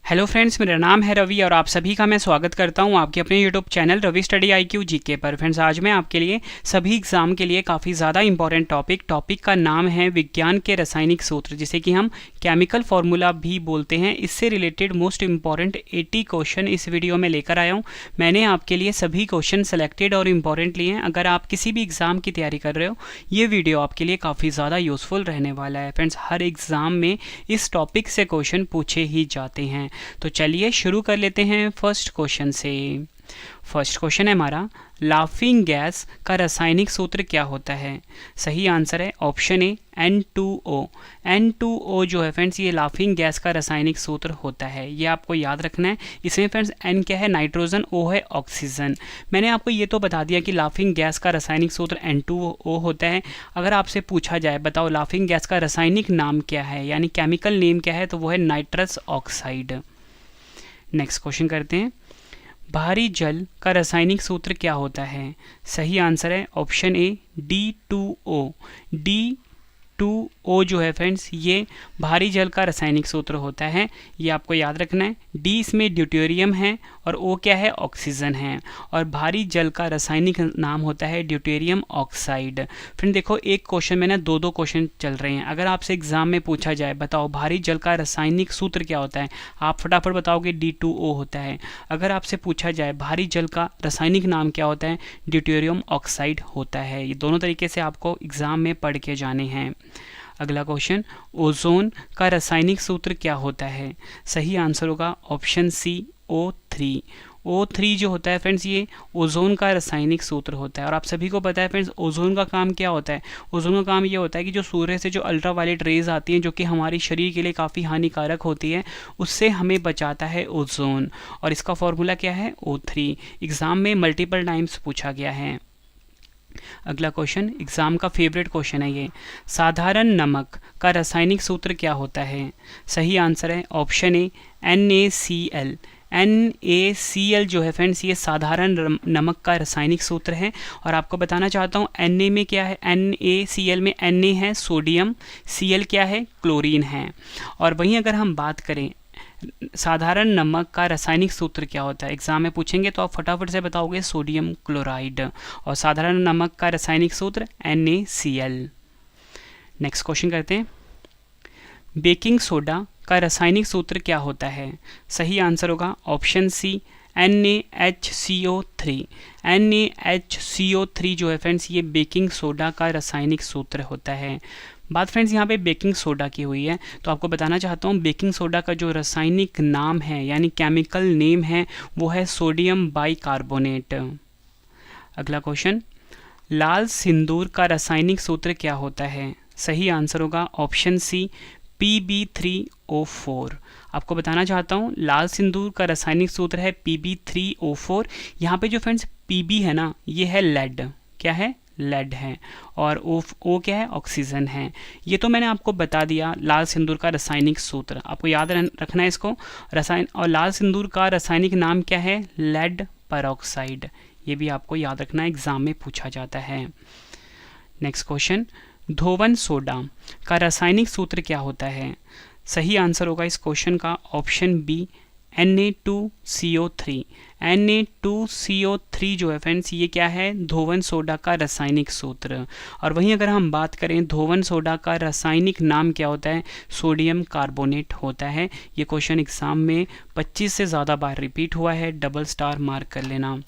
Hello friends, मेरा नाम है रवि और आप सभी का मैं स्वागत करता हूं आपके अपने YouTube channel Ravi study IQ GK पर। फ्रेंड्स, आज मैं आपके लिए सभी एग्जाम के लिए काफ़ी ज़्यादा इंपॉर्टेंट टॉपिक का नाम है विज्ञान के रासायनिक सूत्र, जिसे कि हम केमिकल फार्मूला भी बोलते हैं। इससे रिलेटेड मोस्ट इंपॉर्टेंट 80 क्वेश्चन इस वीडियो में लेकर आया हूँ। मैंने आपके लिए सभी क्वेश्चन सेलेक्टेड और इम्पॉर्टेंट लिए हैं। अगर आप किसी भी एग्ज़ाम की तैयारी कर रहे हो, ये वीडियो आपके लिए काफ़ी ज़्यादा यूज़फुल रहने वाला है। फ्रेंड्स, हर एग्ज़ाम में इस टॉपिक से क्वेश्चन पूछे ही जाते हैं। तो चलिए शुरू कर लेते हैं फर्स्ट क्वेश्चन से। फर्स्ट क्वेश्चन है हमारा, लाफिंग गैस का रासायनिक सूत्र क्या होता है? सही आंसर है ऑप्शन ए N2O। N2O जो है फ्रेंड्स, ये लाफिंग गैस का रासायनिक सूत्र होता है। ये आपको याद रखना है। इसमें फ्रेंड्स N क्या है? नाइट्रोजन, O है ऑक्सीजन। मैंने आपको ये तो बता दिया कि लाफिंग गैस का रासायनिक सूत्र N2O होता है। अगर आपसे पूछा जाए बताओ लाफिंग गैस का रासायनिक नाम क्या है, यानी केमिकल नेम क्या है, तो वो है नाइट्रस ऑक्साइड। नेक्स्ट क्वेश्चन करते हैं, भारी जल का रासायनिक सूत्र क्या होता है? सही आंसर है ऑप्शन ए D2O। D2O जो है फ्रेंड्स, ये भारी जल का रासायनिक सूत्र होता है। ये आपको याद रखना है। D इसमें ड्यूटेरियम है और O क्या है? ऑक्सीजन है। और भारी जल का रासायनिक नाम होता है ड्यूटेरियम ऑक्साइड। फ्रेंड देखो, एक क्वेश्चन में ना दो क्वेश्चन चल रहे हैं। अगर आपसे एग्जाम में पूछा जाए बताओ भारी जल का रासायनिक सूत्र क्या होता है, आप फटाफट बताओगे D2O होता है। अगर आपसे पूछा जाए भारी जल का रासायनिक नाम क्या होता है, ड्यूटेरियम ऑक्साइड होता है। ये दोनों तरीके से आपको एग्जाम में पढ़ के जाने हैं। अगला क्वेश्चन, ओजोन का रासायनिक सूत्र क्या होता है? सही आंसर होगा ऑप्शन सी O3। O3 जो होता है फ्रेंड्स, ये ओजोन का रासायनिक सूत्र होता है। और आप सभी को पता है फ्रेंड्स, ओजोन का काम क्या होता है? ओजोन का काम ये होता है कि जो सूर्य से जो अल्ट्रावायलेट रेज आती हैं, जो कि हमारे शरीर के लिए काफ़ी हानिकारक होती है, उससे हमें बचाता है ओजोन। और इसका फॉर्मूला क्या है? O3। एग्जाम में मल्टीपल टाइम्स पूछा गया है। अगला क्वेश्चन एग्जाम का फेवरेट क्वेश्चन है ये, साधारण नमक का रासायनिक सूत्र क्या होता है? सही आंसर है ऑप्शन ए NaCl। NaCl जो है फ्रेंड्स, ये साधारण नमक का रासायनिक सूत्र है। और आपको बताना चाहता हूँ Na में क्या है? NaCl में Na है सोडियम, Cl क्या है? क्लोरीन है। और वहीं अगर हम बात करें साधारण नमक का रासायनिक सूत्र क्या होता है, एग्जाम में पूछेंगे तो आप फटाफट से बताओगे सोडियम क्लोराइड। और साधारण नमक का रासायनिक सूत्र NaCl। नेक्स्ट क्वेश्चन करते हैं, बेकिंग सोडा का रासायनिक सूत्र क्या होता है? सही आंसर होगा ऑप्शन सी NaHCO3। NaHCO3 जो है फ्रेंड्स, ये बेकिंग सोडा का रासायनिक सूत्र होता है। बात फ्रेंड्स यहाँ पे बेकिंग सोडा की हुई है, तो आपको बताना चाहता हूँ बेकिंग सोडा का जो रासायनिक नाम है यानी केमिकल नेम है, वो है सोडियम बाइकार्बोनेट। अगला क्वेश्चन, लाल सिंदूर का रासायनिक सूत्र क्या होता है? सही आंसर होगा ऑप्शन सी Pb3O4। आपको बताना चाहता हूँ लाल सिंदूर का रासायनिक सूत्र है Pb3O4। यहाँ पे जो फ्रेंड्स Pb है ना, ये है लेड। क्या है? लेड है। और O क्या है? ऑक्सीजन है। ये तो मैंने आपको बता दिया लाल सिंदूर का रासायनिक सूत्र, आपको याद रखना है इसको। और लाल सिंदूर का रासायनिक नाम क्या है? Lead peroxide. ये भी आपको याद रखना है, एग्जाम में पूछा जाता है। नेक्स्ट क्वेश्चन, धोवन सोडा का रासायनिक सूत्र क्या होता है? सही आंसर होगा इस क्वेश्चन का ऑप्शन बी Na2CO3। Na2CO3 जो है फ्रेंड्स, ये क्या है? धोवन सोडा का रासायनिक सूत्र। और वहीं अगर हम बात करें धोवन सोडा का रासायनिक नाम क्या होता है, सोडियम कार्बोनेट होता है। ये क्वेश्चन एग्जाम में 25 से ज़्यादा बार रिपीट हुआ है, डबल स्टार मार्क कर लेना।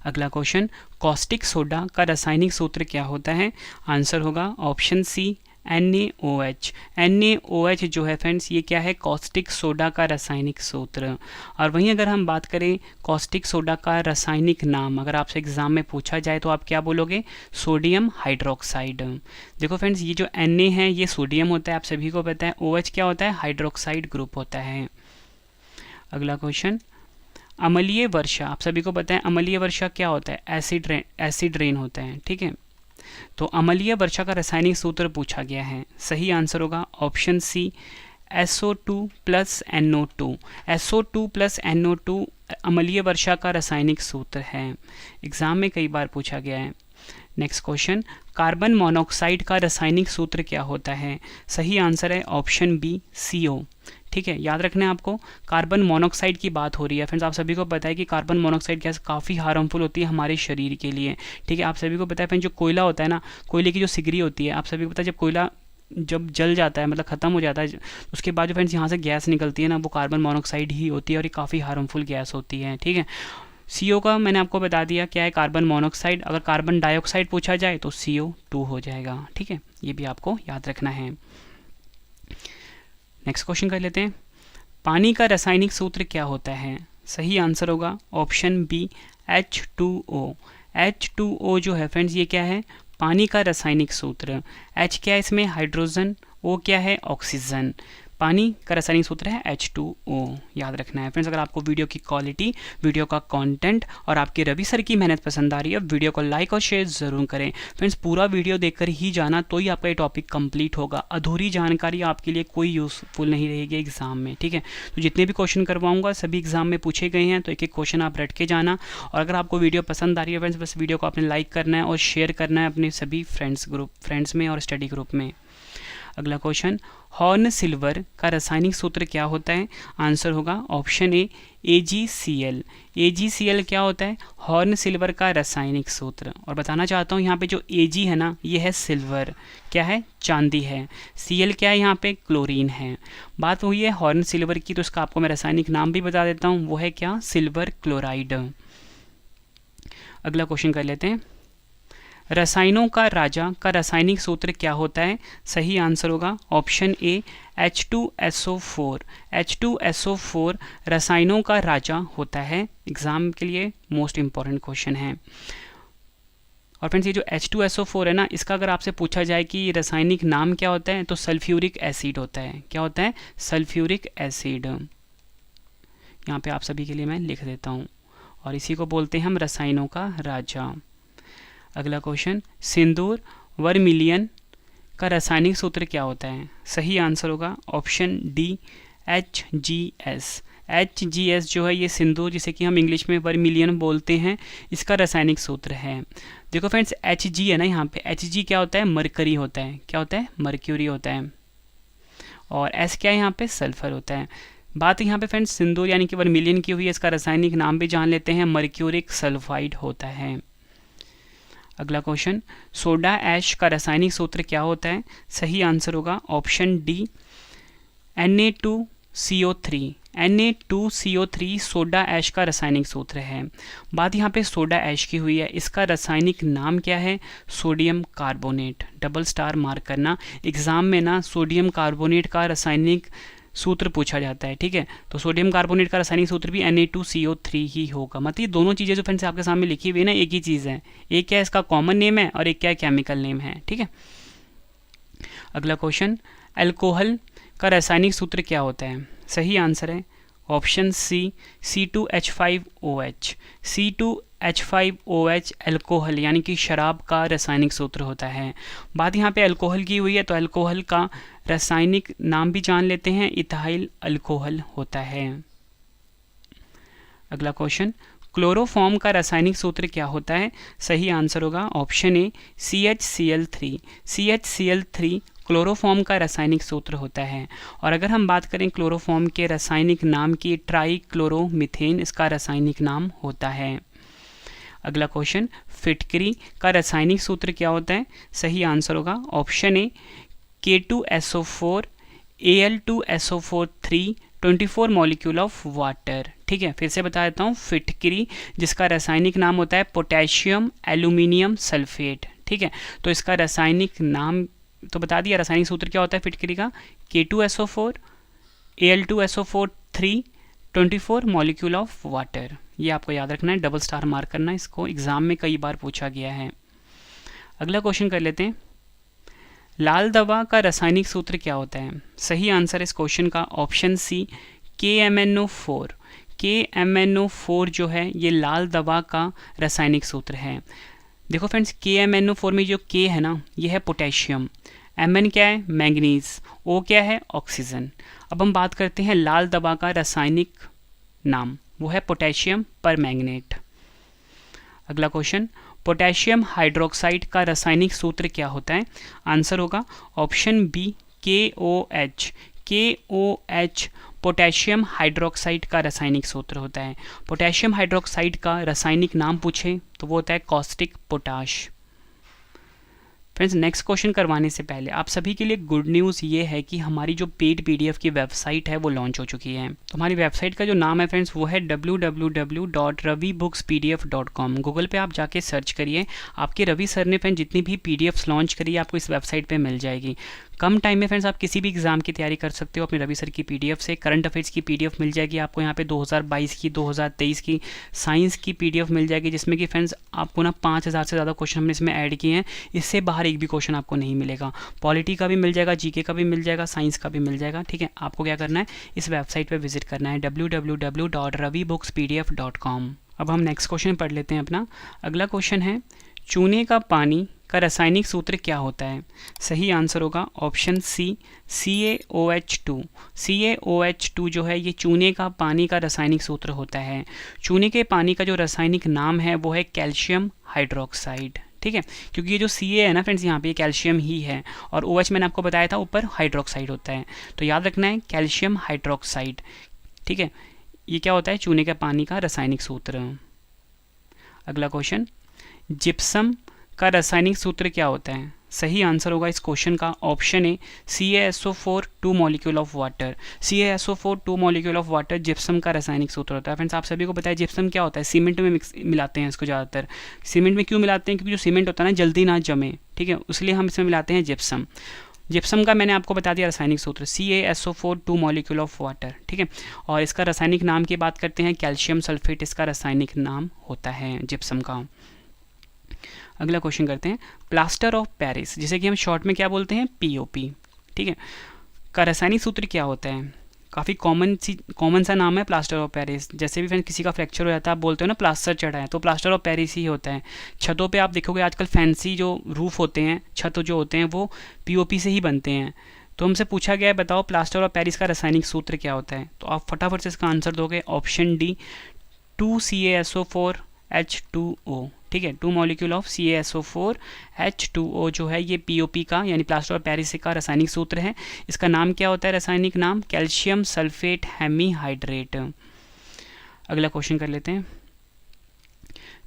अगला क्वेश्चन, कॉस्टिक सोडा का रासायनिक सूत्र क्या होता है? आंसर होगा ऑप्शन सी NaOH। NaOH जो है फ्रेंड्स, ये क्या है? कॉस्टिक सोडा का रासायनिक सूत्र। और वहीं अगर हम बात करें कॉस्टिक सोडा का रासायनिक नाम, अगर आपसे एग्जाम में पूछा जाए तो आप क्या बोलोगे? Sodium hydroxide. देखो फ्रेंड्स, ये जो Na है ये सोडियम होता है, आप सभी को पता है। OH क्या होता है? हाइड्रोक्साइड ग्रुप होता है। अगला क्वेश्चन, अम्लीय वर्षा, आप सभी को पता है अम्लीय वर्षा क्या होता है? एसिड रेन होता है। ठीक है, तो अम्लीय वर्षा का रासायनिक सूत्र पूछा गया है। सही आंसर होगा ऑप्शन सी SO2 plus NO2। SO2 plus NO2 अम्लीय वर्षा का रासायनिक सूत्र है। एग्जाम में कई बार पूछा गया है। नेक्स्ट क्वेश्चन, कार्बन मोनोऑक्साइड का रासायनिक सूत्र क्या होता है? सही आंसर है ऑप्शन बी CO। ठीक है, याद रखना है आपको, कार्बन मोनोऑक्साइड की बात हो रही है फ्रेंड्स। आप सभी को पता है कि कार्बन मोनोऑक्साइड गैस काफ़ी हार्मफुल होती है हमारे शरीर के लिए। ठीक है, आप सभी को पता है फ्रेंड्स, जो कोयला होता है ना, कोयले की जो सिगरी होती है, आप सभी को पता है जब कोयला जब जल जाता है, मतलब ख़त्म हो जाता है, उसके बाद जो फ्रेंड्स यहाँ से गैस निकलती है ना, वो कार्बन मोनोऑक्साइड ही होती है और ये काफ़ी हार्मफुल गैस होती है। ठीक है, CO का मैंने आपको बता दिया क्या है, कार्बन मोनोऑक्साइड। अगर कार्बन डाइऑक्साइड पूछा जाए तो CO2 हो जाएगा। ठीक है, ये भी आपको याद रखना है। नेक्स्ट क्वेश्चन कर लेते हैं, पानी का रासायनिक सूत्र क्या होता है? सही आंसर होगा ऑप्शन बी H2O। H2O जो है फ्रेंड्स, ये क्या है, पानी का रासायनिक सूत्र। H क्या है इसमें, हाइड्रोजन, O क्या है, ऑक्सीजन। पानी का रासायनिक सूत्र है H2O, याद रखना है फ्रेंड्स। अगर आपको वीडियो की क्वालिटी, वीडियो का कंटेंट और आपके रवि सर की मेहनत पसंद आ रही है, वीडियो को लाइक और शेयर ज़रूर करें फ्रेंड्स। पूरा वीडियो देखकर ही जाना, तो ही आपका ये टॉपिक कंप्लीट होगा। अधूरी जानकारी आपके लिए कोई यूज़फुल नहीं रहेगी एग्जाम में। ठीक है, तो जितने भी क्वेश्चन करवाऊंगा सभी एग्जाम में पूछे गए हैं, तो एक एक क्वेश्चन आप रट के जाना। और अगर आपको वीडियो पसंद आ रही है फ्रेंड्स, बस वीडियो को आपने लाइक करना है और शेयर करना है अपने सभी फ्रेंड्स में और स्टडी ग्रुप में। अगला क्वेश्चन, हॉर्न सिल्वर का रासायनिक सूत्र क्या होता है? आंसर होगा ऑप्शन ए AgCl। AgCl क्या होता है? हॉर्न सिल्वर का रासायनिक सूत्र। और बताना चाहता हूँ यहाँ पे जो Ag है ना, ये है सिल्वर, क्या है, चांदी है। Cl क्या है यहाँ पे, क्लोरीन है। बात हुई है हॉर्न सिल्वर की, तो इसका आपको मैं रासायनिक नाम भी बता देता हूँ, वो है क्या, सिल्वर क्लोराइड। अगला क्वेश्चन कर लेते हैं, रसायनों का राजा का रासायनिक सूत्र क्या होता है? सही आंसर होगा ऑप्शन ए H2SO4। H2SO4 रसायनों का राजा होता है। एग्जाम के लिए मोस्ट इंपॉर्टेंट क्वेश्चन है। और फ्रेंड्स, ये जो H2SO4 है ना, इसका अगर आपसे पूछा जाए कि रासायनिक नाम क्या होता है, तो सल्फ्यूरिक एसिड होता है। क्या होता है? Sulphuric acid. यहाँ पे आप सभी के लिए मैं लिख देता हूँ, और इसी को बोलते हैं हम रसायनों का राजा। अगला क्वेश्चन, सिंदूर वर्मिलियन का रासायनिक सूत्र क्या होता है? सही आंसर होगा ऑप्शन डी HGS। HGS जो है ये सिंदूर, जिसे कि हम इंग्लिश में वर्मिलियन बोलते हैं, इसका रासायनिक सूत्र है। देखो फ्रेंड्स, Hg है ना, यहाँ पे Hg क्या होता है, मरकरी होता है। क्या होता है? मर्क्यूरी होता है। और S क्या है यहाँ पे, सल्फर होता है। बात यहाँ पे फ्रेंड्स सिंदूर यानी कि वर्मिलियन की हुई है, इसका रासायनिक नाम भी जान लेते हैं, मर्क्यूरिक सल्फाइड होता है। अगला क्वेश्चन, सोडा ऐश का रासायनिक सूत्र क्या होता है? सही आंसर होगा option D Na2CO3। Na2CO3 soda ash का रासायनिक सूत्र है। बात यहाँ पे सोडा ऐश की हुई है, इसका रासायनिक नाम क्या है? Sodium carbonate. Double star mark करना, एग्जाम में ना सोडियम कार्बोनेट का रासायनिक सूत्र पूछा जाता है। ठीक है, तो सोडियम कार्बोनेट का रासायनिक सूत्र भी Na2CO3 ही होगा। मतलब ये दोनों चीज़ें जो फ्रेंड्स आपके सामने लिखी हुई है ना, एक ही चीज़ है। एक क्या है, इसका कॉमन नेम है, और एक क्या है, केमिकल नेम है। ठीक है, अगला क्वेश्चन, अल्कोहल का रासायनिक सूत्र क्या होता है? सही आंसर है option C C2H5OH। C2H5OH alcohol यानी कि शराब का रासायनिक सूत्र होता है। बात यहाँ पे अल्कोहल की हुई है, तो अल्कोहल का रासायनिक नाम भी जान लेते हैं, इथाइल अल्कोहल होता है। अगला क्वेश्चन, क्लोरोफॉर्म का रासायनिक सूत्र क्या होता है? सही आंसर होगा option A CHCl3। CHCl3 chloroform का रासायनिक सूत्र होता है। और अगर हम बात करें क्लोरोफॉर्म के रासायनिक नाम की, ट्राइक्लोरोमीथेन इसका रासायनिक नाम होता है। अगला क्वेश्चन, फिटकरी का रासायनिक सूत्र क्या होता है? सही आंसर होगा option A K2SO4 Al2SO4 3 24 molecule of water. ठीक है, फिर से बता देता हूँ, फिटकरी जिसका रासायनिक नाम होता है पोटेशियम एल्यूमिनियम सल्फेट। ठीक है, तो इसका रासायनिक नाम तो बता दिया, रासायनिक सूत्र क्या होता है फिटकरी का, K2SO4 Al2SO4 3 24 molecule of water. ये आपको याद रखना है, डबल स्टार मार्क करना, इसको एग्जाम में कई बार पूछा गया है। अगला क्वेश्चन कर लेते हैं, लाल दवा का रासायनिक सूत्र क्या होता है? सही आंसर इस क्वेश्चन का ऑप्शन सी KMNO4। KMNO4 जो है ये लाल दवा का रासायनिक सूत्र है। देखो फ्रेंड्स, KMNO4 में जो K है ना, ये है पोटेशियम, Mn क्या है, मैंगनीज, O क्या है, ऑक्सीजन। अब हम बात करते हैं लाल दवा का रासायनिक नाम, वो है पोटेशियम परमैंगनेट। अगला क्वेश्चन, पोटेशियम हाइड्रोक्साइड का रासायनिक सूत्र क्या होता है? आंसर होगा option B KOH। KOH potassium hydroxide का रासायनिक सूत्र होता है। पोटेशियम हाइड्रोक्साइड का रासायनिक नाम पूछे तो वो होता है caustic potash. Friends, next question करवाने से पहले आप सभी के लिए गुड न्यूज़ ये है कि हमारी जो पेड PDF की वेबसाइट है वो लॉन्च हो चुकी है। तो हमारी वेबसाइट का जो नाम है फ्रेंड्स वो है www.ravibookspdf.com। गूगल पे आप जाके सर्च करिए, आपके रवि सर ने फ्रेंड्स जितनी भी PDFs लॉन्च करी है आपको इस वेबसाइट पे मिल जाएगी। कम टाइम में फ्रेंड्स आप किसी भी एग्जाम की तैयारी कर सकते हो अपने रवि सर की PDF से। करंट अफेयर्स की PDF मिल जाएगी आपको यहाँ पे 2022 की, 2023 की। साइंस की PDF मिल जाएगी जिसमें कि फ्रेंड्स आपको ना 5000 से ज़्यादा क्वेश्चन हमने इसमें ऐड किए हैं। इससे बाहर एक भी क्वेश्चन आपको नहीं मिलेगा। पॉलिटी का भी मिल जाएगा, GK का भी मिल जाएगा, साइंस का भी मिल जाएगा। ठीक है, आपको क्या करना है, इस वेबसाइट पर विजिट करना है www.ravibookspdf.com। अब हम नेक्स्ट क्वेश्चन पढ़ लेते हैं अपना। अगला क्वेश्चन है, चूने का पानी का रासायनिक सूत्र क्या होता है? सही आंसर होगा ऑप्शन सी CaOH2। CaOH2 जो है ये चूने का पानी का रासायनिक सूत्र होता है। चूने के पानी का जो रासायनिक नाम है वो है कैल्शियम हाइड्रोक्साइड। ठीक है, क्योंकि ये जो Ca है ना फ्रेंड्स यहाँ पे कैल्शियम ही है और OH मैंने आपको बताया था ऊपर हाइड्रोक्साइड होता है, तो याद रखना है कैल्शियम हाइड्रोक्साइड। ठीक है, ये क्या होता है, चूने के पानी का रासायनिक सूत्र। अगला क्वेश्चन, जिप्सम का रासायनिक सूत्र क्या होता है? सही आंसर होगा इस क्वेश्चन का option A CaSO4 2 molecule of water. CaSO4 2 molecule of water gypsum का रासायनिक सूत्र होता है। फ्रेंड्स, आप सभी को पता है जिप्सम क्या होता है, सीमेंट में मिलाते हैं इसको ज़्यादातर। सीमेंट में क्यों मिलाते हैं? क्योंकि जो सीमेंट होता है ना जल्दी ना जमे, ठीक है, इसलिए हम इसमें मिलाते हैं जिप्सम। जिप्सम का मैंने आपको बता दिया रासायनिक सूत्र CaSO4 2 मॉलिक्यूल ऑफ वाटर। ठीक है, और इसका रासायनिक नाम की बात करते हैं कैल्शियम सल्फेट, इसका रासायनिक नाम होता है जिप्सम का। अगला क्वेश्चन करते हैं, प्लास्टर ऑफ पेरिस जिसे कि हम शॉर्ट में क्या बोलते हैं, POP, ठीक है, का रासायनिक सूत्र क्या होता है? काफ़ी कॉमन सा नाम है प्लास्टर ऑफ पेरिस। जैसे भी फ्रेंड किसी का फ्रैक्चर हो जाता है आप बोलते हो ना प्लास्टर चढ़ा है, तो प्लास्टर ऑफ पेरिस ही होता है। छतों पे आप देखोगे आजकल फैंसी जो रूफ होते हैं, छत जो होते हैं वो POP से ही बनते हैं। तो हमसे पूछा गया है बताओ प्लास्टर ऑफ पेरिस का रासायनिक सूत्र क्या होता है, तो आप फटाफट से इसका आंसर दोगे ऑप्शन डी 2 CaSO4H2O। ठीक है, 2 मॉलिक्यूल ऑफ CaSO4H2O जो है ये POP का यानी प्लास्टर ऑफ पेरिस का रासायनिक सूत्र है। इसका नाम क्या होता है, रासायनिक नाम कैल्शियम सल्फेट हेमीहाइड्रेट। अगला क्वेश्चन कर लेते हैं,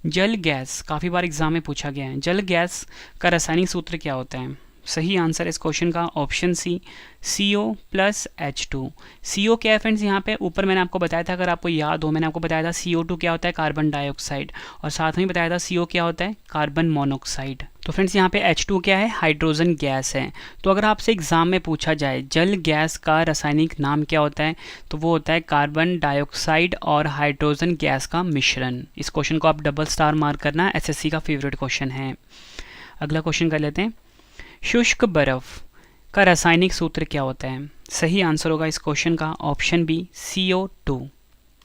जल गैस काफ़ी बार एग्जाम में पूछा गया है, जल गैस का रासायनिक सूत्र क्या होता है? सही आंसर इस क्वेश्चन का ऑप्शन सी CO+H2। CO क्या है फ्रेंड्स, यहाँ पे ऊपर मैंने आपको बताया था, अगर आपको याद हो मैंने आपको बताया था CO2 क्या होता है, कार्बन डाइऑक्साइड, और साथ में बताया था CO क्या होता है, कार्बन मोनोऑक्साइड। तो फ्रेंड्स यहाँ पे H2 क्या है, हाइड्रोजन गैस है। तो अगर आपसे एग्जाम में पूछा जाए जल गैस का रासायनिक नाम क्या होता है, तो वो होता है कार्बन डाइऑक्साइड और हाइड्रोजन गैस का मिश्रण। इस क्वेश्चन को आप डबल स्टार मार्क करना, SSC का फेवरेट क्वेश्चन है। अगला क्वेश्चन कर लेते हैं, शुष्क बर्फ का रासायनिक सूत्र क्या होता है? सही आंसर होगा इस क्वेश्चन का option B CO2।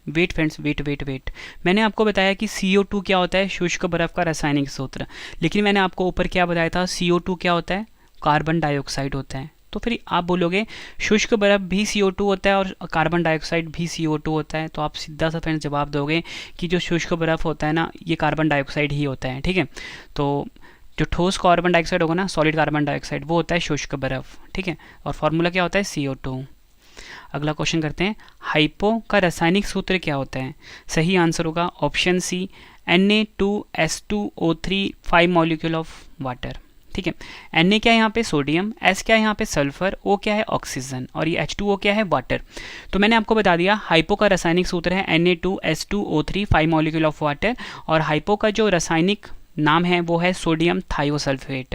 Wait friends, wait, मैंने आपको बताया कि CO2 क्या होता है, शुष्क बर्फ का रासायनिक सूत्र, लेकिन मैंने आपको ऊपर क्या बताया था, CO2 क्या होता है, कार्बन डाइऑक्साइड होता है। तो फिर आप बोलोगे शुष्क बर्फ भी CO2 होता है और कार्बन डाइऑक्साइड भी CO2 होता है, तो आप सीधा सा फ्रेंड्स जवाब दोगे कि जो शुष्क बर्फ होता है ना ये कार्बन डाइऑक्साइड ही होता है। ठीक है, तो जो ठोस कार्बन डाइऑक्साइड होगा ना, सॉलिड कार्बन डाइऑक्साइड, वो होता है शुष्क बर्फ। ठीक है, और फॉर्मूला क्या होता है, CO2। अगला क्वेश्चन करते हैं, हाइपो का रासायनिक सूत्र क्या होता है? सही आंसर होगा option C Na2S2O3 5 molecule of water. ठीक है, Na क्या है यहाँ पे, सोडियम, S क्या है यहाँ पे, सल्फर, O क्या है, ऑक्सीजन, और ये H2O क्या है, वाटर। तो मैंने आपको बता दिया हाइपो का रासायनिक सूत्र है Na2S2O3 5 मॉलिक्यूल ऑफ वाटर, और हाइपो का जो रासायनिक नाम है वो है सोडियम थायोसल्फेट।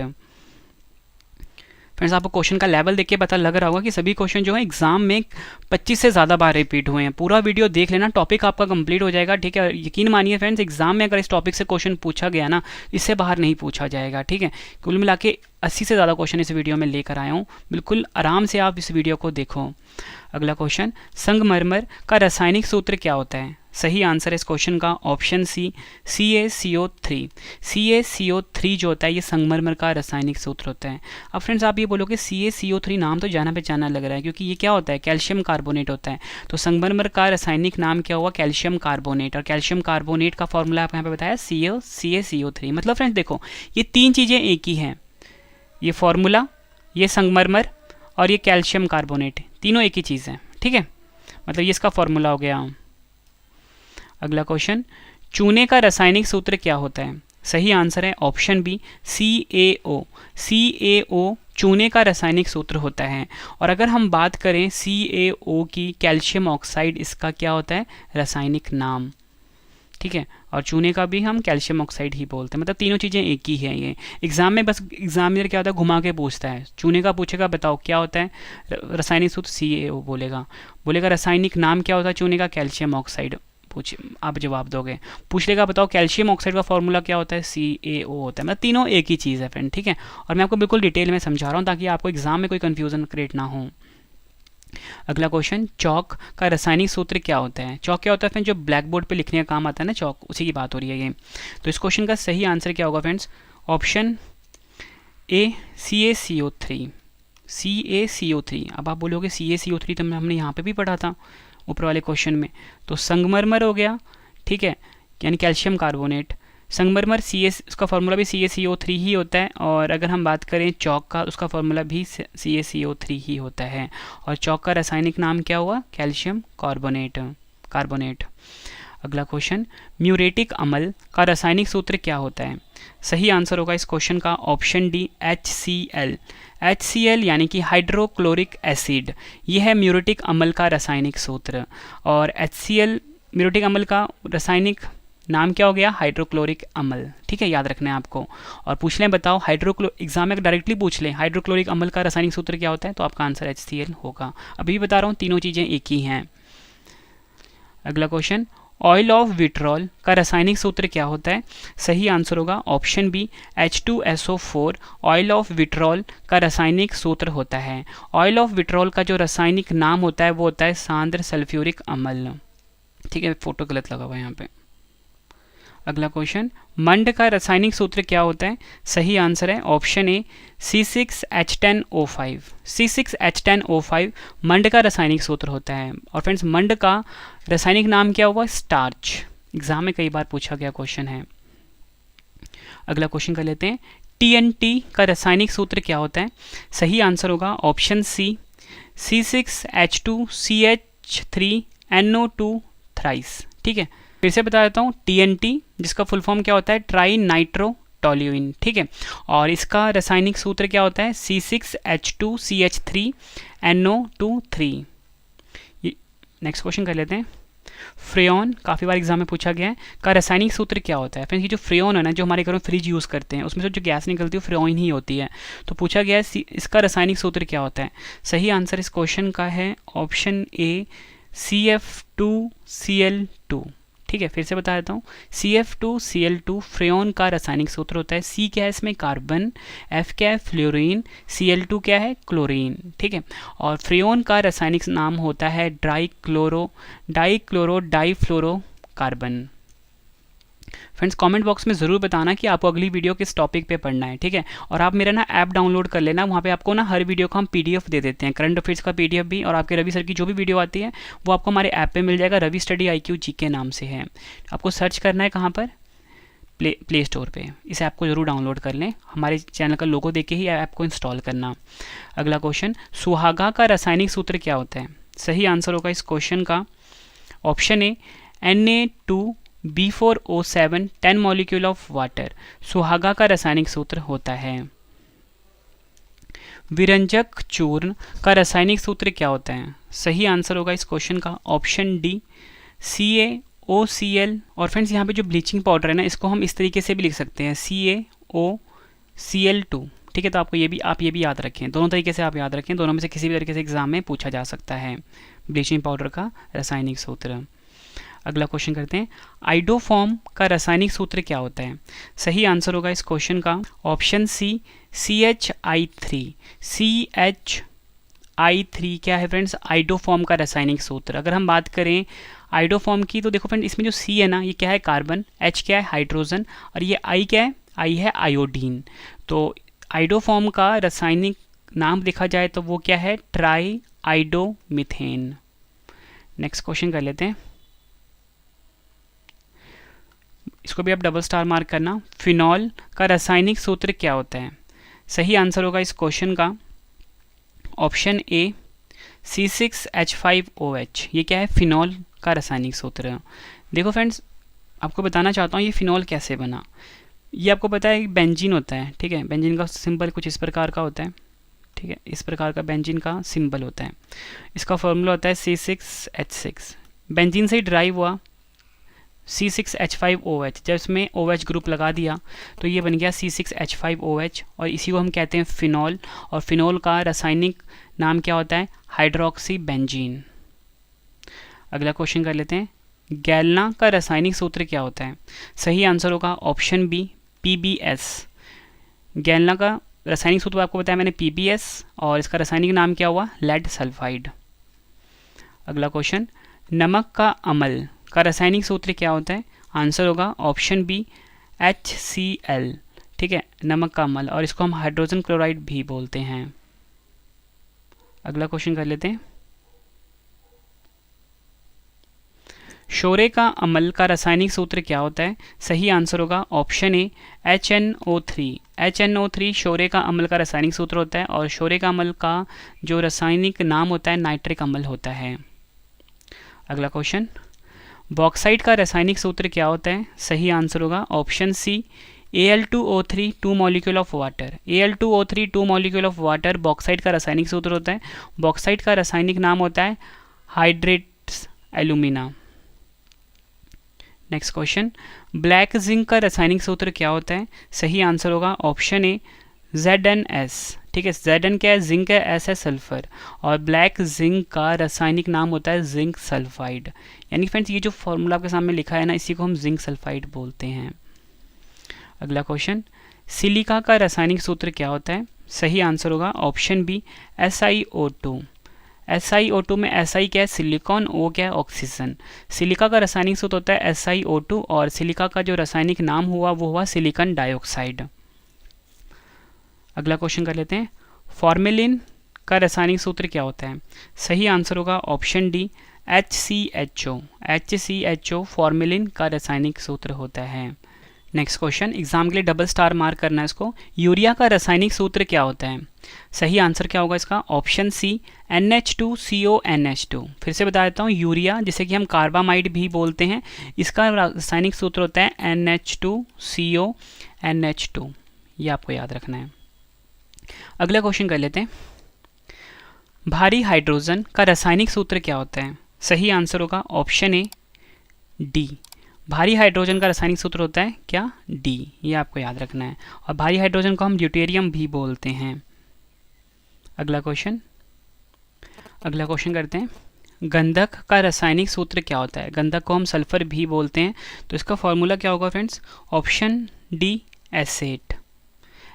फ्रेंड्स, आपको क्वेश्चन का लेवल देख के पता लग रहा होगा कि सभी क्वेश्चन जो है एग्जाम में 25 से ज़्यादा बार रिपीट हुए हैं। पूरा वीडियो देख लेना, टॉपिक आपका कंप्लीट हो जाएगा। ठीक है, यकीन मानिए फ्रेंड्स, एग्जाम में अगर इस टॉपिक से क्वेश्चन पूछा गया ना, इससे बाहर नहीं पूछा जाएगा। ठीक है, कुल मिला के 80 से ज़्यादा क्वेश्चन इस वीडियो में लेकर आया हूँ, बिल्कुल आराम से आप इस वीडियो को देखो। अगला क्वेश्चन, संगमरमर का रासायनिक सूत्र क्या होता है? सही आंसर है इस क्वेश्चन का ऑप्शन सी, CaCO3। CaCO3 जो होता है ये संगमरमर का रासायनिक सूत्र होता है। अब फ्रेंड्स आप ये बोलोगे CaCO3 नाम तो जाना पहचाना लग रहा है, क्योंकि ये क्या होता है? कैल्शियम कार्बोनेट होता है। तो संगमरमर का रासायनिक नाम क्या हुआ? Calcium carbonate. और कैल्शियम कार्बोनेट का फॉर्मूला आप यहाँ पे बताया CaCO3। मतलब फ्रेंड्स देखो, ये तीन चीज़ें एक ही हैं, ये फॉर्मूला, ये संगमरमर और ये कैल्शियम कार्बोनेट, तीनों एक ही चीज़ है। ठीक है, मतलब ये इसका फॉर्मूला हो गया। अगला क्वेश्चन, चूने का रासायनिक सूत्र क्या होता है? सही आंसर है ऑप्शन बी, CaO। CaO चूने का रासायनिक सूत्र होता है। और अगर हम बात करें CaO की, कैल्शियम ऑक्साइड इसका क्या होता है? रासायनिक नाम। ठीक है, और चूने का भी हम कैल्शियम ऑक्साइड ही बोलते हैं। मतलब तीनों चीज़ें एक ही हैं। ये एग्जाम में बस एग्जामिनर क्या होता है, घुमा के पूछता है। चूने का पूछेगा बताओ क्या होता है रासायनिक सूत्र, CaO बोलेगा रासायनिक नाम क्या होता है चूने का? Calcium oxide. आप जवाब दोगे। पूछ लेगा बताओ कैल्शियम ऑक्साइड का फॉर्मूला क्या होता है? CaO होता है। मतलब तीनों एक ही चीज़ है फ्रेंड। ठीक है, और मैं आपको बिल्कुल डिटेल में समझा रहा हूँ ताकि आपको एग्जाम में कोई कन्फ्यूजन क्रिएट ना हो। अगला क्वेश्चन, चौक का रासायनिक सूत्र क्या होता है? चौक क्या होता है फ्रेंड्स? जो ब्लैक बोर्ड पे लिखने का काम आता है ना, चौक, उसी की बात हो रही है ये। तो इस क्वेश्चन का सही आंसर क्या होगा friends? Option A, CaCO3। CaCO3। अब आप बोलोगे CaCO3 तो हमने यहाँ पे भी पढ़ा था ऊपर वाले क्वेश्चन में। तो संगमरमर हो गया, ठीक है, यानी कैल्शियम कार्बोनेट। संगमरमर उसका फॉर्मूला भी CaCO3 ही होता है। और अगर हम बात करें चौक का, उसका फॉर्मूला भी CaCO3 ही होता है। और चौक का रासायनिक नाम क्या हुआ? Calcium carbonate. अगला क्वेश्चन, म्यूरेटिक अम्ल का रासायनिक सूत्र क्या होता है? सही आंसर होगा इस क्वेश्चन का ऑप्शन डी, HCl यानी कि हाइड्रोक्लोरिक एसिड। यह है म्यूरेटिक अम्ल का रासायनिक सूत्र। और HCl म्यूरेटिक अम्ल का रासायनिक नाम क्या हो गया? हाइड्रोक्लोरिक अम्ल। ठीक है, याद रखना है आपको। और पूछ लें बताओ एग्जाम में डायरेक्टली पूछ लें हाइड्रोक्लोरिक अम्ल का रासायनिक सूत्र क्या होता है, तो आपका आंसर HCl होगा। अभी बता रहा हूँ तीनों चीज़ें एक ही हैं। अगला क्वेश्चन, ऑयल ऑफ विट्रॉल का रासायनिक सूत्र क्या होता है? सही आंसर होगा option B, H2SO4। Oil of vitriol का रासायनिक सूत्र होता है। ऑयल ऑफ विट्रॉल का जो रासायनिक नाम होता है वो होता है सांद्र सल्फ्यूरिक अम्ल। ठीक है, फोटो गलत लगा हुआ है यहाँ पे। अगला क्वेश्चन, मंड का रासायनिक सूत्र क्या होता है? सही आंसर है ऑप्शन ए, C6H10O5। C6H10O5 मंड का रासायनिक सूत्र होता है। और फ्रेंड्स मंड का रासायनिक नाम क्या हुआ? स्टार्च। एग्जाम में कई बार पूछा गया क्वेश्चन है। अगला क्वेश्चन कर लेते हैं, TNT का रासायनिक सूत्र क्या होता है? सही आंसर होगा ऑप्शन सी, C6H2CH3NO2 थ्राइस। ठीक है, फिर से बता देता हूँ, TNT जिसका फुल फॉर्म क्या होता है? Tri nitro toluene. ठीक है, और इसका रासायनिक सूत्र क्या होता है? C6H2CH3NO2 नेक्स्ट क्वेश्चन कर लेते हैं, फ्रेयॉन काफ़ी बार एग्जाम में पूछा गया है, का रासायनिक सूत्र क्या होता है? फ्रेंड्स ये जो फ्रेयॉन है ना, जो हमारे घरों में फ्रिज यूज़ करते हैं उसमें से जो गैस निकलती है वो फ्रेयॉन ही होती है। तो पूछा गया है इसका रासायनिक सूत्र क्या होता है? सही आंसर इस क्वेश्चन का है ऑप्शन ए, CF2Cl2। ठीक है, फिर से बता देता हूँ, CF2Cl2 फ्रेयॉन का रासायनिक सूत्र होता है। C क्या है इसमें? कार्बन। F क्या है? फ्लोरीन। Cl2 क्या है? क्लोरीन। ठीक है, और फ्रेयॉन का रासायनिक नाम होता है डाइफ्लोरोकार्बन। फ्रेंड्स कमेंट बॉक्स में ज़रूर बताना कि आपको अगली वीडियो किस टॉपिक पे पढ़ना है। ठीक है, और आप मेरा ना ऐप डाउनलोड कर लेना, वहाँ पे आपको ना हर वीडियो का हम PDF दे देते हैं, करंट अफेयर्स का PDF भी, और आपके रवि सर की जो भी वीडियो आती है वो आपको हमारे ऐप पे मिल जाएगा। रवि स्टडी IQ GK नाम से है। आपको सर्च करना है कहाँ पर? प्ले स्टोर पे। इस ऐप को जरूर डाउनलोड कर लें, हमारे चैनल का लोगो देख के ही ऐप को इंस्टॉल करना। अगला क्वेश्चन, सुहागा का रासायनिक सूत्र क्या होता है? सही आंसर होगा इस क्वेश्चन का option A, Na2B4O7 10 molecule of water. सुहागा का रासायनिक सूत्र होता है। विरंजक चूर्ण का रासायनिक सूत्र क्या होता है? सही आंसर होगा इस क्वेश्चन का ऑप्शन डी, CaOCl। और फ्रेंड्स यहाँ पे जो ब्लीचिंग पाउडर है ना, इसको हम इस तरीके से भी लिख सकते हैं, CaOCl2। ठीक है, तो आपको ये भी याद रखें, दोनों तरीके से आप याद रखें, दोनों में से किसी भी तरीके से एग्जाम में पूछा जा सकता है ब्लीचिंग पाउडर का रासायनिक सूत्र। अगला क्वेश्चन करते हैं, आइडोफॉर्म का रासायनिक सूत्र क्या होता है? सही आंसर होगा इस क्वेश्चन का ऑप्शन सी, CHI3। I3 क्या है फ्रेंड्स, आइडोफॉर्म का रासायनिक सूत्र। अगर हम बात करें आइडोफॉर्म की तो देखो फ्रेंड इसमें जो C है ना, ये क्या है कार्बन, H क्या है हाइड्रोजन, और ये I क्या है, I है आयोडीन। तो आइडोफॉर्म का रासायनिक नाम देखा जाए तो वो क्या है, ट्राई आइडोमीथेन। नेक्स्ट क्वेश्चन कर लेते हैं, इसको भी आप डबल स्टार मार्क करना। फिनॉल का रासायनिक सूत्र क्या होता है? सही आंसर होगा इस क्वेश्चन का ऑप्शन ए C6H5OH। ये क्या है, फिनॉल का रासायनिक सूत्र है। देखो फ्रेंड्स आपको बताना चाहता हूँ ये फिनॉल कैसे बना। ये आपको पता है बेंजीन होता है, ठीक है, बेंजीन का सिंबल कुछ इस प्रकार का होता है, ठीक है, इस प्रकार का बेंजीन का सिंबल होता है। इसका फॉर्मूला होता है C6H6। बेंजीन से ही ड्राइव हुआ C6H5OH। जब इसमें OH ग्रुप लगा दिया तो ये बन गया C6H5OH, और इसी को हम कहते हैं फिनॉल। और फिनॉल का रासायनिक नाम क्या होता है, हाइड्रोक्सी बेंजीन। अगला क्वेश्चन कर लेते हैं, गैलना का रासायनिक सूत्र क्या होता है? सही आंसर होगा ऑप्शन बी PbS। गैलना का रासायनिक सूत्र आपको बताया मैंने PbS, और इसका रासायनिक नाम क्या हुआ, लेड सल्फाइड। अगला क्वेश्चन, नमक का अम्ल का रासायनिक सूत्र क्या होता है? आंसर होगा ऑप्शन बी HCl, ठीक है, नमक का अम्ल, और इसको हम हाइड्रोजन क्लोराइड भी बोलते हैं। अगला क्वेश्चन कर लेते हैं, शोरे का अम्ल का रासायनिक सूत्र क्या होता है? सही आंसर होगा ऑप्शन ए HNO3। HNO3 शोरे का अम्ल का रासायनिक सूत्र होता है, और शोरे का अम्ल का जो रासायनिक नाम होता है नाइट्रिक अम्ल होता है। अगला क्वेश्चन, बॉक्साइट का रासायनिक सूत्र क्या होता है? सही आंसर होगा option C Al2O3 2 molecule of water. Al2O3 2 molecule of water bauxite का रासायनिक सूत्र होता है। बॉक्साइट का रासायनिक नाम होता है hydrates alumina. Next question, black zinc का रासायनिक सूत्र क्या होता है? सही आंसर होगा ऑप्शन ए ZnS, ठीक है, Zn क्या है, जिंक है, S है सल्फर, और ब्लैक जिंक का रासायनिक नाम होता है जिंक सल्फाइड। यानी फ्रेंड्स ये जो फॉर्मूला आपके सामने लिखा है ना, इसी को हम जिंक सल्फाइड बोलते हैं। अगला क्वेश्चन, सिलिका का रासायनिक सूत्र क्या होता है? सही आंसर होगा ऑप्शन बी SiO2। SiO2 में Si क्या है, सिलिकॉन, O क्या है, ऑक्सीजन। सिलिका का रासायनिक सूत्र होता है SiO2, और सिलिका का जो रासायनिक नाम हुआ वो हुआ सिलिकॉन डाइऑक्साइड। अगला क्वेश्चन कर लेते हैं, फॉर्मेलिन का रासायनिक सूत्र क्या होता है? सही आंसर होगा option D HCHO। HCHO formalin का रासायनिक सूत्र होता है। नेक्स्ट क्वेश्चन, एग्जाम के लिए डबल स्टार मार्क करना है इसको। यूरिया का रासायनिक सूत्र क्या होता है? सही आंसर क्या होगा इसका? Option C NH2CONH2। फिर से बता देता हूँ, यूरिया जिसे कि हम कार्बामाइड भी बोलते हैं, इसका रासायनिक सूत्र होता है NH2CONH2। ये आपको याद रखना है। अगला क्वेश्चन कर लेते हैं, भारी हाइड्रोजन का रासायनिक सूत्र क्या होता है? सही आंसर होगा ऑप्शन ए डी। भारी हाइड्रोजन का रासायनिक सूत्र होता है क्या? डी। ये आपको याद रखना है, और भारी हाइड्रोजन को हम ड्यूटेरियम भी बोलते हैं। अगला क्वेश्चन करते हैं, गंधक का रासायनिक सूत्र क्या होता है? गंधक को हम सल्फर भी बोलते हैं, तो इसका फॉर्मूला क्या होगा friends? Option D asset.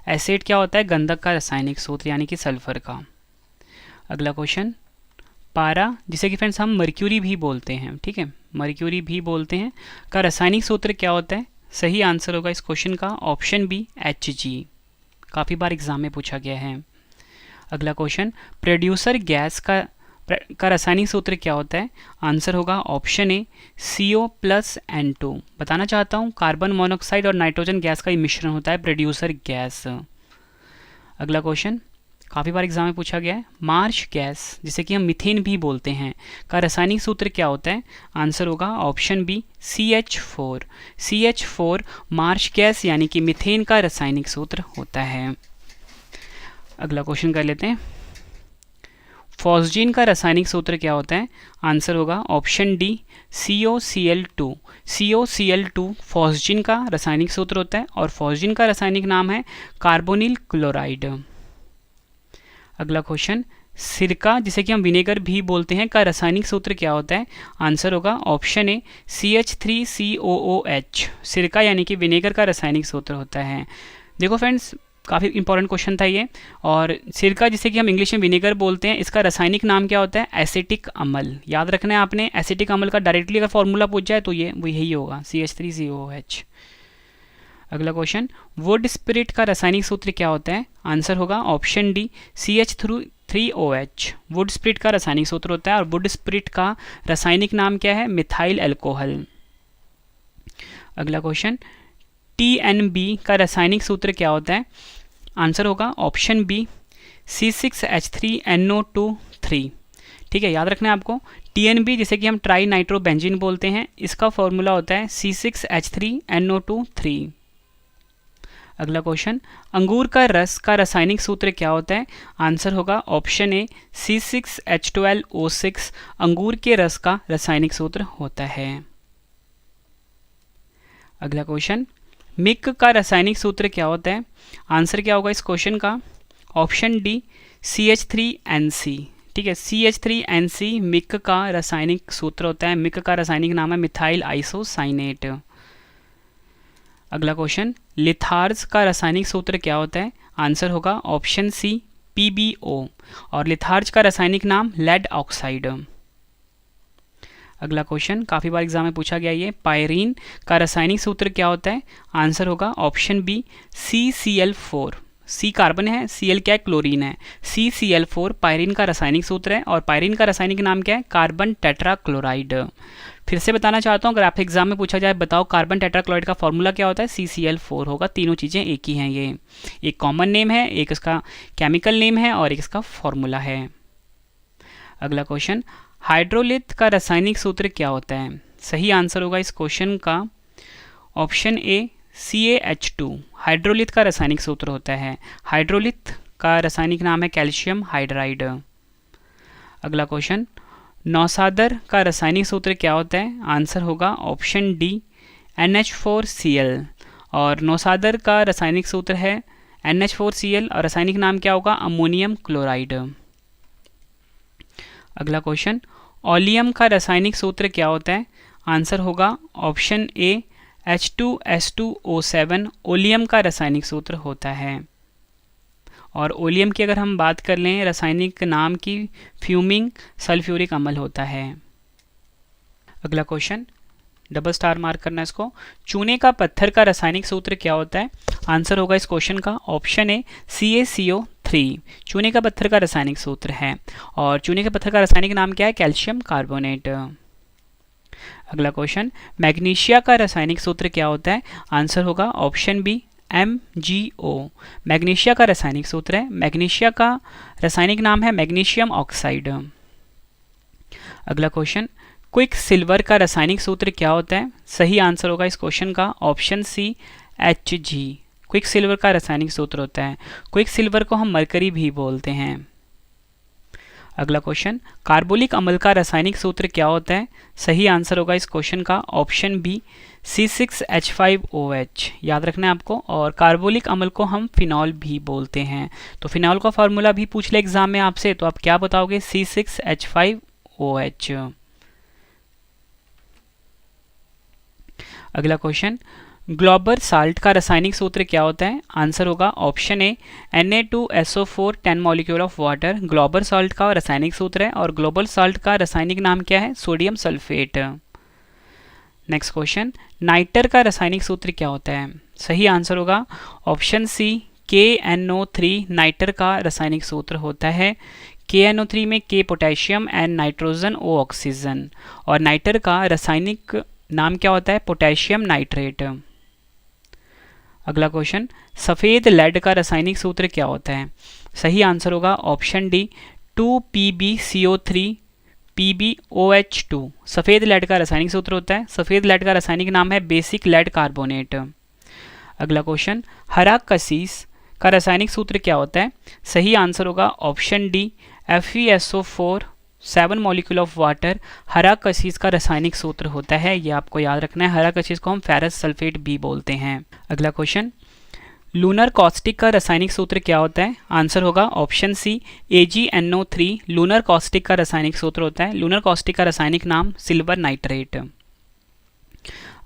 Asset क्या होता है? गंधक का रासायनिक सूत्र, यानी कि सल्फर का। अगला क्वेश्चन, पारा जिसे कि फ्रेंड्स हम मर्क्यूरी भी बोलते हैं, ठीक है, मर्क्यूरी भी बोलते हैं, का रासायनिक सूत्र क्या होता है? सही आंसर होगा इस क्वेश्चन का ऑप्शन बी Hg। काफ़ी बार एग्जाम में पूछा गया है। अगला क्वेश्चन, प्रोड्यूसर गैस का रासायनिक सूत्र क्या होता है? आंसर होगा ऑप्शन ए CO+N2। बताना चाहता हूँ कार्बन मोनोऑक्साइड और नाइट्रोजन गैस का मिश्रण होता है प्रोड्यूसर गैस। अगला क्वेश्चन काफ़ी बार एग्जाम में पूछा गया है, मार्श गैस जिसे कि हम मीथेन भी बोलते हैं का रासायनिक सूत्र क्या होता है? आंसर होगा option B CH4। CH4 Marsh gas यानी कि मीथेन का रासायनिक सूत्र होता है। अगला क्वेश्चन कर लेते हैं, फॉस्जीन का रासायनिक सूत्र क्या होता है? आंसर होगा option D COCl2। COCl2 phosgene का रासायनिक सूत्र होता है, और फॉस्जीन का रासायनिक नाम है कार्बोनिल क्लोराइड। अगला क्वेश्चन, सिरका जिसे कि हम विनेगर भी बोलते हैं का रासायनिक सूत्र क्या होता है? आंसर होगा ऑप्शन ए CH3COOH। सिरका यानी कि विनेगर का रासायनिक सूत्र होता है। देखो फ्रेंड्स काफ़ी इंपॉर्टेंट क्वेश्चन था ये। और सिरका जिसे कि हम इंग्लिश में विनेगर बोलते हैं, इसका रासायनिक नाम क्या होता है? एसिटिक अम्ल। याद रखना है आपने, एसिटिक अम्ल का डायरेक्टली अगर फॉर्मूला पूछ जाए तो ये वो यही होगा, CH3COOH। अगला क्वेश्चन, वुड स्पिरिट का रासायनिक सूत्र क्या होता है? आंसर होगा option D, CH3OH। Would spirit का रासायनिक सूत्र होता है और वुड स्पिरिट का रासायनिक नाम क्या है? Methyl alcohol. अगला क्वेश्चन, TNB का रासायनिक सूत्र क्या होता है? आंसर होगा ऑप्शन बी, C6H3NO2 ठीक है, याद रखना है आपको। TNB जिसे कि हम ट्राई नाइट्रोबेंजीन बोलते हैं, इसका फॉर्मूला होता है C6H3NO2। अगला क्वेश्चन, अंगूर का रस का रासायनिक सूत्र क्या होता है? आंसर होगा ऑप्शन ए, C6H12O6 अंगूर के रस का रासायनिक सूत्र होता है। अगला क्वेश्चन, मिक का रासायनिक सूत्र क्या होता है? आंसर क्या होगा इस क्वेश्चन का? ऑप्शन डी, CH3NC ठीक है, CH3NC मिक का रासायनिक सूत्र होता है। मिक का रासायनिक नाम है मिथाइल आइसोसाइनेट। अगला क्वेश्चन, लिथार्ज का रासायनिक सूत्र क्या होता है? आंसर होगा ऑप्शन सी, PbO और लिथार्ज का रासायनिक नाम लेड ऑक्साइड। अगला क्वेश्चन, काफ़ी बार एग्जाम में पूछा गया ये, पायरीन का रासायनिक सूत्र क्या होता है? आंसर होगा option B, CCl4। C carbon है, Cl क्या है? क्लोरीन है। CCl4 पायरीन का रासायनिक सूत्र है और पायरीन का रासायनिक नाम क्या है? Carbon tetrachloride. फिर से बताना चाहता हूँ, अगर आपके एग्जाम में पूछा जाए बताओ कार्बन टेट्राक्लोराइड का फॉर्मूला क्या होता है? CCl4 होगा। तीनों चीज़ें एक ही हैं, ये एक कॉमन नेम है, एक इसका केमिकल नेम है और एक इसका फॉर्मूला है। अगला क्वेश्चन, हाइड्रोलिथ का रासायनिक सूत्र क्या होता है? सही आंसर होगा इस क्वेश्चन का ऑप्शन ए, CaH2 हाइड्रोलिथ का रासायनिक सूत्र होता है। हाइड्रोलिथ का रासायनिक नाम है कैल्शियम हाइड्राइड। अगला क्वेश्चन, नौसादर का रासायनिक सूत्र क्या होता है? आंसर होगा ऑप्शन डी, NH4Cl और नौसादर का रासायनिक सूत्र है NH4Cl और रासायनिक नाम क्या होगा? Ammonium chloride. अगला क्वेश्चन, ओलियम का रासायनिक सूत्र क्या होता है? आंसर होगा ऑप्शन ए, H2S2O7 ओलियम का रासायनिक सूत्र होता है। और ओलियम की अगर हम बात कर लें रासायनिक नाम की, फ्यूमिंग सल्फ्यूरिक अम्ल होता है। अगला क्वेश्चन, डबल स्टार मार्क करना इसको, चूने का पत्थर का रासायनिक सूत्र क्या होता है? आंसर होगा इस क्वेश्चन का ऑप्शन ए, CaCO3 चूने का पत्थर का रासायनिक सूत्र है और चूने के पत्थर का रासायनिक नाम क्या है? Calcium carbonate. अगला क्वेश्चन, मैग्नीशिया का रासायनिक सूत्र क्या होता है? आंसर होगा ऑप्शन बी, MgO मैग्नीशिया का रासायनिक सूत्र है। मैग्नीशिया का रासायनिक नाम है मैग्नीशियम ऑक्साइड। अगला क्वेश्चन, क्विक सिल्वर का रासायनिक सूत्र क्या होता है? सही आंसर होगा इस क्वेश्चन का option C, Hg quicksilver का रासायनिक सूत्र होता है। क्विक सिल्वर को हम मरकरी भी बोलते हैं। अगला क्वेश्चन, कार्बोलिक अम्ल का रासायनिक सूत्र क्या होता है? सही आंसर होगा इस क्वेश्चन का ऑप्शन बी, C6H5OH याद रखना है आपको। और कार्बोलिक अम्ल को हम फिनॉल भी बोलते हैं। तो फिनॉल का फॉर्मूला भी पूछ ले एग्जाम में आपसे, तो आप क्या बताओगे? C6H5OH। अगला क्वेश्चन, ग्लोबर साल्ट का रासायनिक सूत्र क्या होता है? आंसर होगा option A, Na2SO4 10 molecule of water Glauber salt का रासायनिक सूत्र है और ग्लोबल साल्ट का रासायनिक नाम क्या है? Sodium sulphate. Next question, nitre का रासायनिक सूत्र क्या होता है? सही आंसर होगा ऑप्शन सी, KNO3 नाइटर का रासायनिक सूत्र होता है। KNO3 में K potassium and nitrogen O oxygen और नाइटर का रासायनिक नाम क्या होता है? Potassium nitrate. अगला क्वेश्चन, सफ़ेद लेड का रासायनिक सूत्र क्या होता है? सही आंसर होगा ऑप्शन डी, 2PbCO3 PbOH2 सफ़ेद लेड का रासायनिक सूत्र होता है। सफ़ेद लेड का रासायनिक नाम है बेसिक लेड कार्बोनेट। अगला क्वेश्चन, हरा कसीस का रासायनिक सूत्र क्या होता है? सही आंसर होगा option D, FeSO4 7 molecule of water हरा कसीस का रासायनिक सूत्र होता है। ये आपको याद रखना है। हरा कसीस को हम फेरस सल्फेट भी बोलते हैं। अगला क्वेश्चन, लूनर कॉस्टिक का रासायनिक सूत्र क्या होता है? आंसर होगा ऑप्शन सी, AgNO3 लूनर कॉस्टिक का रासायनिक सूत्र होता है। लूनर कॉस्टिक का रासायनिक नाम सिल्वर नाइट्रेट।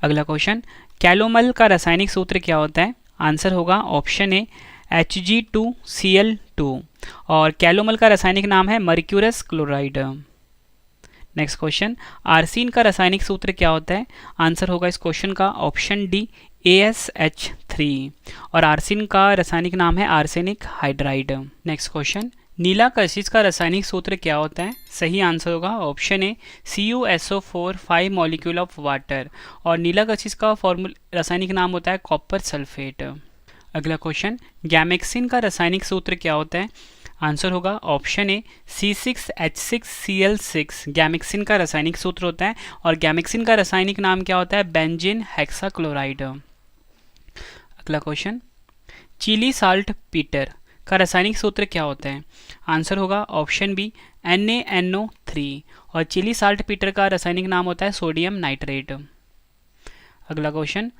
अगला क्वेश्चन, कैलोमल का रासायनिक सूत्र क्या होता है? आंसर होगा ऑप्शन ए, Hg2Cl2 और कैलोमल का रासायनिक नाम है मर्क्यूरस क्लोराइड। नेक्स्ट क्वेश्चन, आर्सीन का रासायनिक सूत्र क्या होता है? आंसर होगा इस क्वेश्चन का ऑप्शन डी AsH3 और आर्सीन का रासायनिक नाम है आर्सेनिक हाइड्राइड। नेक्स्ट क्वेश्चन, नीला कशिश का रासायनिक सूत्र क्या होता है? सही आंसर होगा option A CuSO4 5 molecule of water और नीला कशिश का रासायनिक नाम होता है कॉपर सल्फेट। अगला क्वेश्चन, गैमेक्सिन का रासायनिक सूत्र क्या होता है? आंसर होगा ऑप्शन ए C6H6Cl6 गैमेक्सिन का रासायनिक सूत्र होता है और गैमेक्सिन का रासायनिक नाम क्या होता है? Benzene hexachloride. अगला क्वेश्चन, चिली साल्ट पीटर का रासायनिक सूत्र क्या होता है? आंसर होगा ऑप्शन बी NaNO3 और चिली साल्ट पीटर का रासायनिक नाम होता है सोडियम नाइट्रेट। अगला क्वेश्चन,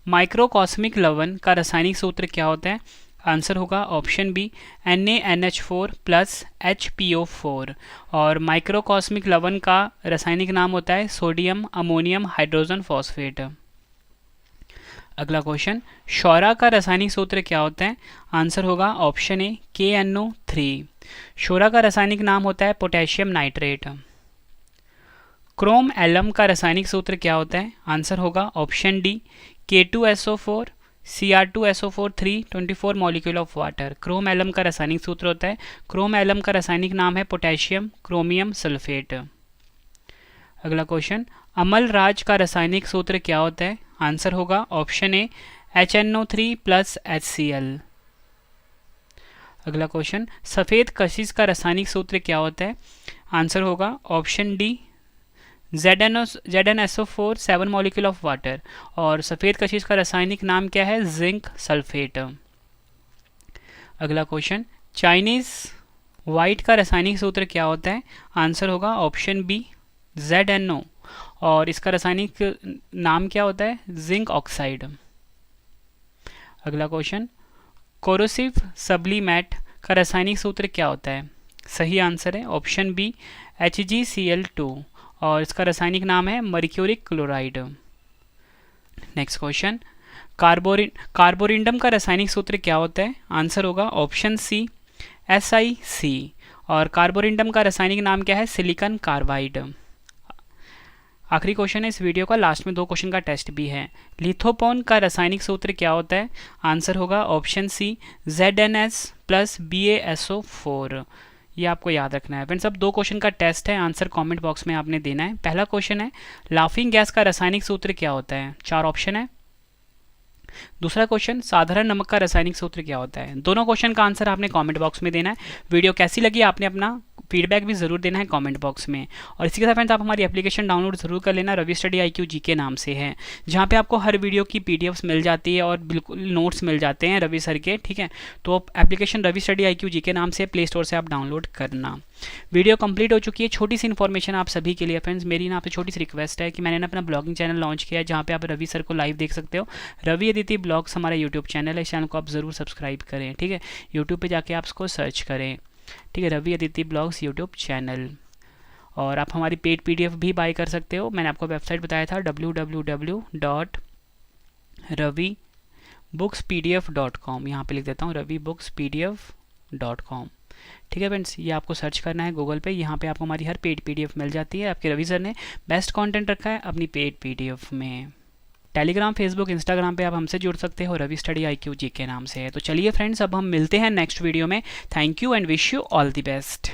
माइक्रोकॉस्मिक लवण का रासायनिक सूत्र क्या होता है? आंसर होगा option B NaNH4 plus HPO4 और माइक्रोकॉस्मिक लवण का रासायनिक नाम होता है सोडियम अमोनियम हाइड्रोजन फॉस्फेट। अगला क्वेश्चन, शौरा का रासायनिक सूत्र क्या होता है? आंसर होगा ऑप्शन ए KNO3। शौरा का रासायनिक नाम होता है पोटेशियम नाइट्रेट। क्रोम एलम का रासायनिक सूत्र क्या होता है? आंसर होगा option D K2SO4 Cr2SO4 324 molecule of water. Chrome alum का रासायनिक सूत्र होता है, क्रोम एलम का रासायनिक नाम है पोटेशियम क्रोमियम सल्फेट। अगला क्वेश्चन, अमल राज का रासायनिक सूत्र क्या होता है? आंसर होगा option A HNO3 plus HCl। अगला क्वेश्चन, सफ़ेद कशिश का रासायनिक सूत्र क्या होता है? आंसर होगा option D ZnSO4 7 molecule of water और सफ़ेद कशिश का रासायनिक नाम क्या है? Zinc sulphate. अगला क्वेश्चन, चाइनीज़ वाइट का रासायनिक सूत्र क्या होता है? आंसर होगा ऑप्शन बी ZnO और इसका रासायनिक नाम क्या होता है? Zinc oxide. अगला क्वेश्चन, कोरोसिव सब्लीमेट का रासायनिक सूत्र क्या होता है? सही आंसर है ऑप्शन बी HgCl2 और इसका रासायनिक नाम है मर्क्यूरिक क्लोराइड। नेक्स्ट क्वेश्चन, कार्बोरिंडम का रासायनिक सूत्र क्या होता है? आंसर होगा ऑप्शन सी SiC और कार्बोरिंडम का रासायनिक नाम क्या है? Silicon carbide. आखिरी क्वेश्चन है इस वीडियो का, लास्ट में 2 क्वेश्चन का टेस्ट भी है। लिथोपोन का रासायनिक सूत्र क्या होता है? आंसर होगा ऑप्शन सी ZnS प्लस BaSO4। ये आपको याद रखना है फ्रेंड्स। अब 2 क्वेश्चन का टेस्ट है, आंसर कमेंट बॉक्स में आपने देना है। पहला क्वेश्चन है, लाफिंग गैस का रासायनिक सूत्र क्या होता है? 4 ऑप्शन है। दूसरा क्वेश्चन, साधारण नमक का रासायनिक सूत्र क्या होता है? दोनों क्वेश्चन का आंसर आपने कमेंट बॉक्स में देना है। वीडियो कैसी लगी आपने अपना फीडबैक भी ज़रूर देना है कमेंट बॉक्स में। और इसी के साथ फ्रेंड्स आप हमारी एप्लीकेशन डाउनलोड ज़रूर कर लेना, रवि स्टडी IQ GK नाम से है, जहाँ पे आपको हर वीडियो की PDFs मिल जाती है और बिल्कुल नोट्स मिल जाते हैं रवि सर के, ठीक है। तो application Ravi study IQ GK नाम से प्ले स्टोर से आप डाउनलोड करना। वीडियो कंप्लीट हो चुकी है। छोटी सी इन्फॉर्मेशन आप सभी के लिए फ्रेंड्स, मेरी ना आपसे छोटी सी रिक्वेस्ट है कि मैंने ना अपना ब्लॉगिंग चैनल लॉन्च किया है, जहाँ पे आप रवि सर को लाइव देख सकते हो। रवि अदिति ब्लॉग्स हमारा यूट्यूब चैनल है, इस चैनल को आप ज़रूर सब्सक्राइब करें, ठीक है। यूट्यूब पे जाके आप उसको सर्च करें, ठीक है, Ravi Aditi blogs YouTube channel. और आप हमारी पेड PDF भी बाय कर सकते हो। मैंने आपको वेबसाइट बताया था www.ravibooks.pdf.com, यहाँ पे लिख देता हूँ ravibooks.pdf.com, ठीक है फ्रेंड्स। ये आपको सर्च करना है गूगल पे, यहाँ पे आपको हमारी हर पेड PDF मिल जाती है। आपके रवि सर ने बेस्ट कंटेंट रखा है अपनी पेड PDF में। टेलीग्राम, फेसबुक, इंस्टाग्राम पे आप हमसे जुड़ सकते हो, रवि स्टडी IQ GK नाम से है। तो चलिए फ्रेंड्स, अब हम मिलते हैं नेक्स्ट वीडियो में। Thank you and wish you all the best.